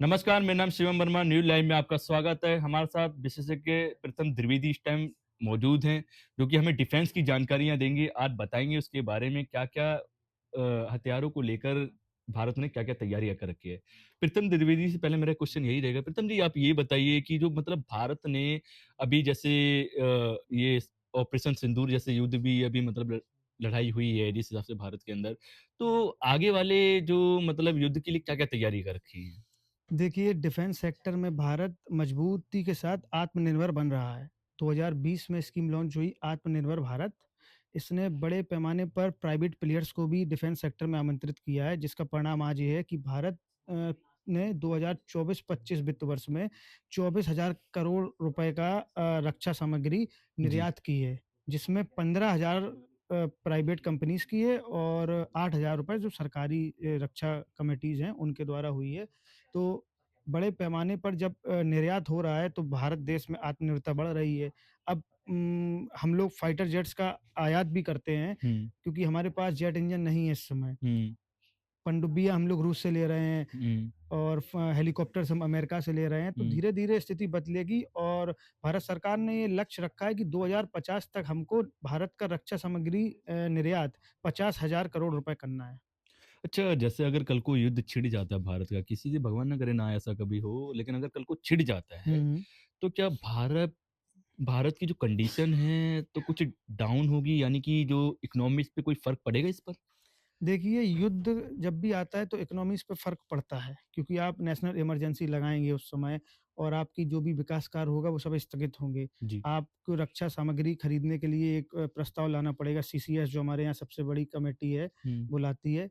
नमस्कार, मेरा नाम शिवम वर्मा, न्यू लाइव में आपका स्वागत है। हमारे साथ विशेषज्ञ प्रीतम द्विवेदी इस टाइम मौजूद हैं, जो कि हमें डिफेंस की जानकारियाँ देंगे। आज बताएँगे उसके बारे में क्या-क्या हथियारों को लेकर भारत ने क्या-क्या तैयारियाँ कर रखी है। प्रीतम द्विवेदी से पहले मेरा क्वेश्चन यही रहेगा, प्रीतम जी आप ये बताइए कि जो मतलब भारत ने अभी जैसे ये ऑपरेशन सिंदूर जैसे युद्ध भी अभी मतलब लड़ाई हुई है जिस हिसाब से भारत के अंदर, तो आगे वाले जो मतलब युद्ध के लिए क्या-क्या तैयारी कर रखी है? देखिए, डिफेंस सेक्टर में भारत मजबूती के साथ आत्मनिर्भर बन रहा है। 2020 में स्कीम लॉन्च हुई आत्मनिर्भर भारत। इसने बड़े पैमाने पर प्राइवेट प्लेयर्स को भी डिफेंस सेक्टर में आमंत्रित किया है, जिसका परिणाम आज ये है कि भारत ने 2024-25 वित्त वर्ष में 24,000 करोड़ रुपए का रक्षा सामग्री जी। निर्यात की है, जिसमें 15,000 प्राइवेट कंपनीज़ की है और 8,000 रुपए जो सरकारी रक्षा कमिटीज़ हैं, उनके द्वारा हुई है। तो बड़े पैमाने पर जब निर्यात हो रहा है तो भारत देश में आत्मनिर्भरता बढ़ रही है। अब हम लोग फाइटर जेट्स का आयात भी करते हैं हुँ, क्योंकि हमारे पास जेट इंजन नहीं है इस समय। हुँ, पनडुब्बियाँ हम लोग रूस से ले रहे हैं हुँ। और हेलीकॉप्टर्स हम अमेरिका से ले रहे हैं। तो हुँ। धीरे-धीरे स्थिति बदलेगी और भारत सरकार ने ये लक्ष्य रखा है कि 2050 तक हमको भारत का रक्षा सामग्री निर्यात 50,000 करोड़ रुपए करना है। अच्छा, जैसे अगर कल को युद्ध छिड़ जाता है भारत का, किसी से भगवान ना करे ना ऐसा कभी हो, लेकिन अगर कल को छिड़ जाता हुँ, है, हुँ। तो क्या भारत भारत की जो कंडीशन है, तो कुछ डाउन होगी? यानी कि जो इकोनॉमी पे कोई फ़र्क पड़ेगा इस पर? देखिए, युद्ध जब भी आता है तो इकोनॉमीज़ पे फ़र्क पड़ता है, क्योंकि आप नेशनल इमरजेंसी लगाएँगे उस समय और आपकी जो भी विकास कार्य होगा वो सब स्थगित होंगे। जी। आपको रक्षा सामग्री खरीदने के लिए एक प्रस्ताव लाना पड़ेगा, सीसीएस जो हमारे यहाँ सबसे बड़ी कमेटी है, हुँ, वो लाती है।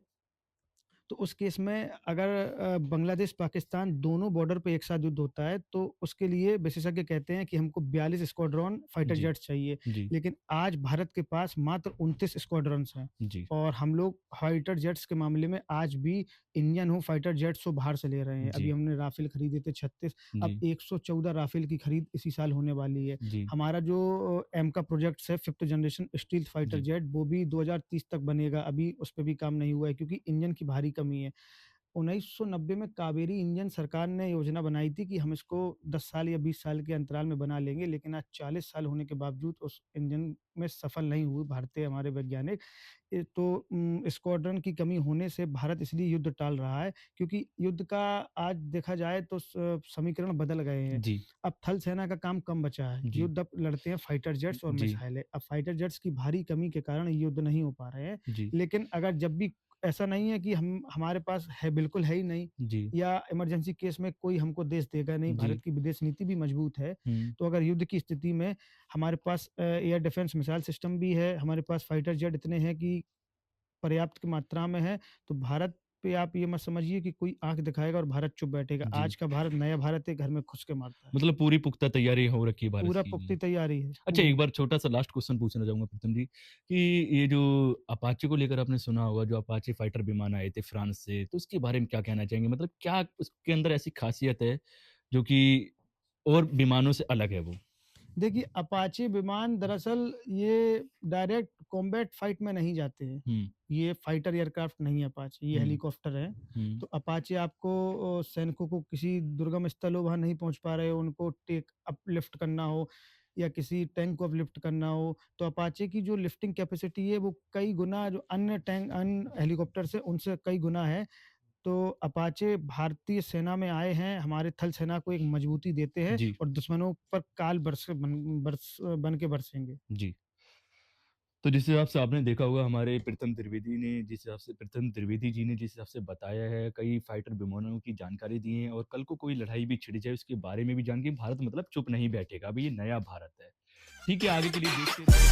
तो उस केस में अगर बांग्लादेश, पाकिस्तान दोनों बॉर्डर पे एक साथ युद्ध होता है, तो उसके लिए विशेषज्ञ कहते हैं कि हमको 42 स्क्वाड्रन फाइटर जी, जेट्स चाहिए। जी, लेकिन आज भारत के पास मात्र 29 स्क्वाड्रन्स हैं जी, और हम लोग फाइटर जेट्स के मामले में आज भी इंडियन हो फाइटर जेट्स हो बाहर से ले रहे हैं। अभी जी, हमने राफ़ेल खरीदे थे 36, अब जी, 114 राफ़ेल की खरीद इसी साल होने वाली है। जी, हमारा जो एमका प्रोजेक्ट्स है 5th जनरेशन स्टील्थ फाइटर जी, जेट, वो भी 2030 तक बनेगा। अभी उस पे भी काम नहीं हुआ है क्योंकि इंजन की भारी कमी है। 1990 में कावेरी इंजन सरकार ने योजना बनाई थी कि हम इसको 10 साल या 20 साल के अंतराल में बना लेंगे, लेकिन आज 40 साल होने के बावजूद उस इंजन में सफल नहीं हुए भारतीय हमारे वैज्ञानिक। तो स्क्वाड्रन की कमी होने से भारत इसलिए युद्ध टाल रहा है क्योंकि युद्ध का आज देखा जाए तो समीकरण बदल गए हैं। जी, अब थल सेना का काम कम बचा है, जी, युद्ध अब लड़ते हैं फाइटर जेट्स और जी, मिसाइलें। अब फाइटर जेट्स की भारी कमी के कारण युद्ध नहीं हो पा रहे हैं, जी, लेकिन अगर जब भी ऐसा नहीं है कि हम हमारे पास है, बिल्कुल है ही नहीं जी, या इमरजेंसी केस में कोई हमको देश देगा नहीं, भारत जी, की विदेश नीति भी मजबूत है। हुँ। तो अगर युद्ध की स्थिति में हमारे पास एयर डिफेंस मिसाइल सिस्टम भी है, हमारे पास फाइटर जेट इतने हैं कि पर्याप्त मात्रा में है, तो भारत पे आप ये मत समझिए कि कोई आँख दिखाएगा और भारत चुप बैठेगा। जी। आज का भारत नया भारत है, घर में घुस के मारता है। मतलब पूरी पुख्ता तैयारी हो रखी है भारत पूरा की पुख्ती भी। तैयारी है, अच्छा पूरी। एक बार छोटा-सा लास्ट क्वेश्चन पूछना चाहूँगा प्रीतम जी, कि ये जो अपाचे को लेकर आपने सुना होगा, जो अपाचे फाइटर विमान आए थे फ्रांस से, तो उसके बारे में क्या कहना चाहेंगे? मतलब क्या उसके अंदर ऐसी ख़ासियत है, जो कि और विमानों से अलग है वो? देखिए, अपाचे विमान दरअसल ये डायरेक्ट कॉम्बैट फाइट में नहीं जाते हैं। हुँ, ये फाइटर एयरक्राफ्ट नहीं है अपाचे, ये हुँ, हेलीकॉप्टर हैं। हुँ, तो अपाचे आपको सैनिकों को किसी दुर्गम स्थल हो, वहाँ नहीं पहुँच पा रहे हो, उनको टेक अपलिफ्ट करना हो या किसी टैंक को अपलिफ्ट करना हो, तो अपाचे की जो लिफ्टिंग कैपेसिटी है, वो कई गुना जो अन्य हेलीकॉप्टर से उनसे कई गुना है। तो अपाचे भारतीय सेना में आए हैं, हमारे थल सेना को एक मजबूती देते हैं जी, और दुश्मनों पर काल बन के बरसेंगे। जी। तो जिस हिसाब से आपने देखा होगा हमारे प्रीतम द्विवेदी जी ने जिस हिसाब से बताया है, कई फाइटर विमानों की जानकारी दी है और कल को कोई लड़ाई भी छिड़ जाए उसके बारे में भी जान के भारत मतलब चुप नहीं बैठेगा। अभी ये नया भारत है। ठीक है, आगे के लिए देखते रहिए।